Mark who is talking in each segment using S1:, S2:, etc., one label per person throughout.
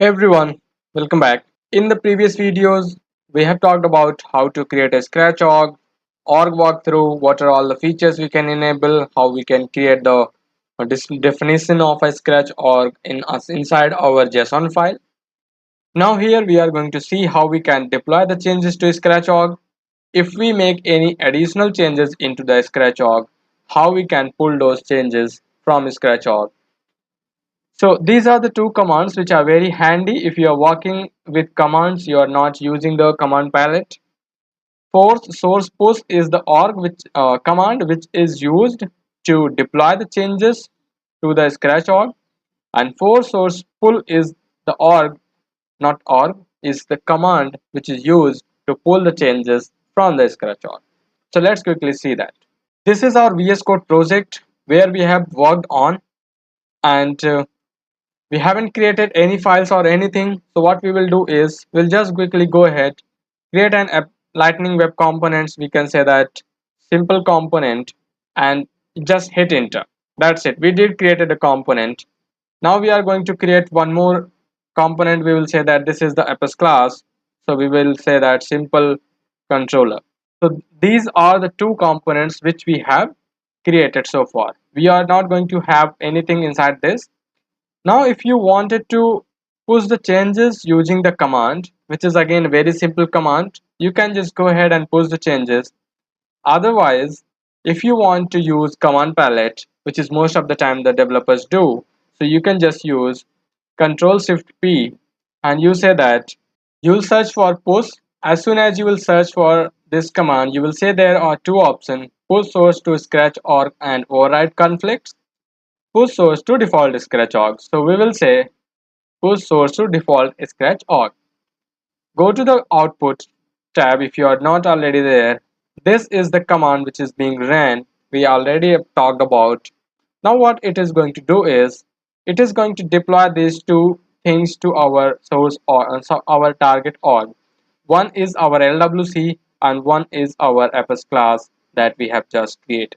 S1: Hey everyone, welcome back. In the previous videos, we have talked about how to create a Scratch org walkthrough, what are all the features we can enable, how we can create the definition of a Scratch org inside our JSON file. Now here we are going to see how we can deploy the changes to Scratch org. If we make any additional changes into the Scratch org, how we can pull those changes from Scratch org. So these are the two commands which are very handy if you are working with commands you are not using the command palette. Force source push is the org which command which is used to deploy the changes to the scratch org, and force source pull is the org, not org, is the command which is used to pull the changes from the scratch org. So let's quickly see that. This is our VS Code project where we have worked on, and we haven't created any files or anything. So what we will do is we'll just quickly go ahead, create an app, lightning web components, we can say that simple component, and just hit enter. That's it, we did created a component. Now we are going to create one more component. We will say that this is the apps class, so we will say that simple controller. So these are the two components which we have created so far. We are not going to have anything inside this. Now if you wanted to push the changes using the command, which is again a very simple command, you can just go ahead and push the changes. Otherwise, if you want to use command palette, which is most of the time the developers do, so you can just use Control Shift P, and you say that you'll search for push. As soon as you will search for this command, you will say there are two options: push source to scratch org and override conflicts. Push source to default scratch org. So we will say push source to default scratch org. Go to the output tab if you are not already there. This is the command which is being ran. We already have talked about. Now what it is going to do is it is going to deploy these two things to our source or so our target org. One is our LWC and one is our apps class that we have just created.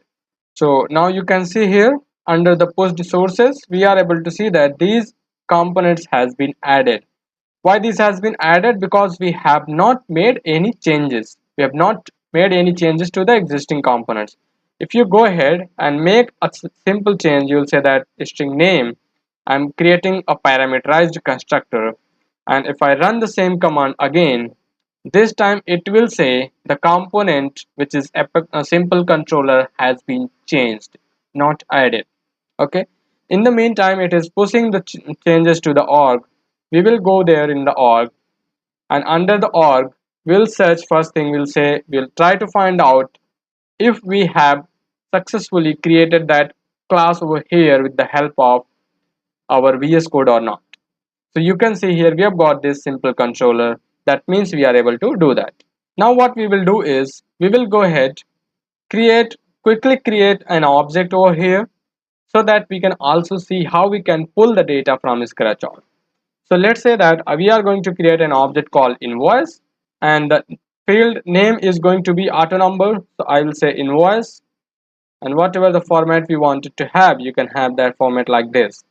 S1: So now you can see here under the pushed sources, we are able to see that these components has been added. Why this has been added? Because we have not made any changes. We have not made any changes to the existing components. If you go ahead and make a simple change, you will say that string name, I'm creating a parameterized constructor, and if I run the same command again, this time it will say the component which is a simple controller has been changed, not added. Okay, in the meantime it is pushing the changes to the org. We will go there in the org, and under the org we'll search. First thing we'll say, we'll try to find out if we have successfully created that class over here with the help of our VS Code or not. So you can see here we have got this simple controller. That means we are able to do that. Now what we will do is we will go ahead, quickly create an object over here, so that we can also see how we can pull the data from scratch org. So let's say that we are going to create an object called invoice, and the field name is going to be auto number. So I will say invoice, and whatever the format we want it to have, you can have that format like this,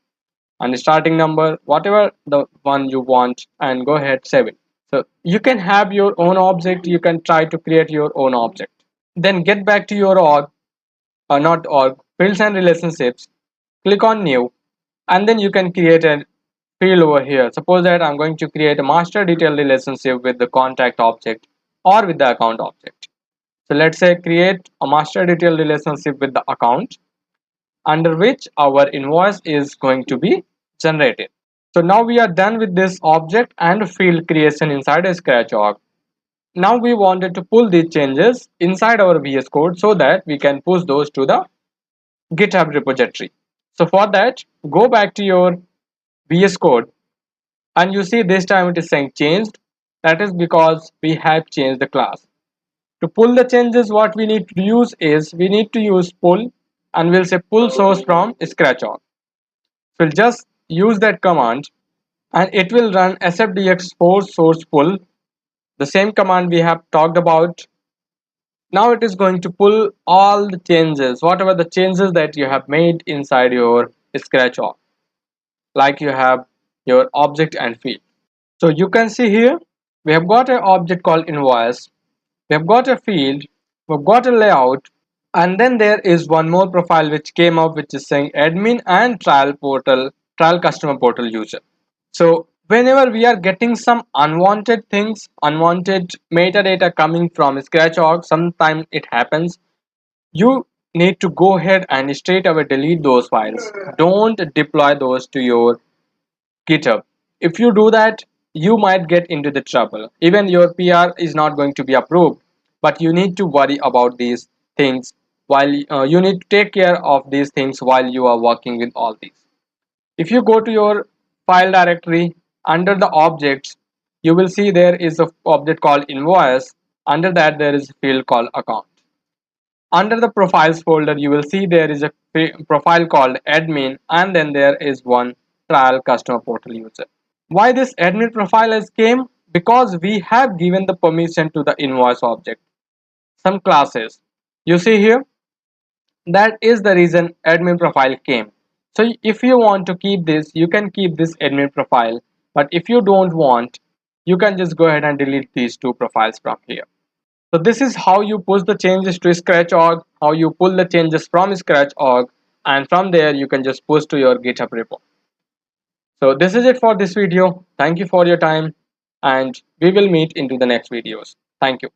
S1: and starting number, whatever the one you want, and go ahead save it. So you can have your own object, you can try to create your own object. Then get back to your org, or not org, fields and relationships, click on new, and then you can create a field over here. Suppose that I'm going to create a master detail relationship with the contact object or with the account object. So let's say create a master detail relationship with the account, under which our invoice is going to be generated. So now we are done with this object and field creation inside a scratch org. Now we wanted to pull these changes inside our VS Code so that we can push those to the GitHub repository. So for that, go back to your VS Code, and you see this time it is saying changed. That is because we have changed the class. To pull the changes, what we need to use is we need to use pull, and we'll say pull source from scratch org. So we'll just use that command, and it will run SFDX force source pull, the same command we have talked about. Now it is going to pull all the changes, whatever the changes that you have made inside your scratch org. Like you have your object and field. So you can see here we have got an object called invoice, we have got a field, we've got a layout, and then there is one more profile which came up which is saying admin and trial customer portal user. So whenever we are getting some unwanted things, unwanted metadata coming from scratch org, sometimes it happens, you need to go ahead and straight away delete those files. Don't deploy those to your GitHub. If you do that, you might get into the trouble. Even your PR is not going to be approved, but you need to worry about these things while you need to take care of these things while you are working with all these. If you go to your file directory under the objects, you will see there is a object called invoice. Under that there is a field called account. Under the profiles folder, you will see there is a profile called admin, and then there is one trial customer portal user. Why this admin profile has came? Because we have given the permission to the invoice object, some classes. You see here, that is the reason admin profile came. So if you want to keep this, you can keep this admin profile, but if you don't want, you can just go ahead and delete these two profiles from here. So this is how you push the changes to scratch.org, how you pull the changes from scratch.org, and from there you can just push to your GitHub repo. So this is it for this video. Thank you for your time, and we will meet into the next videos. Thank you.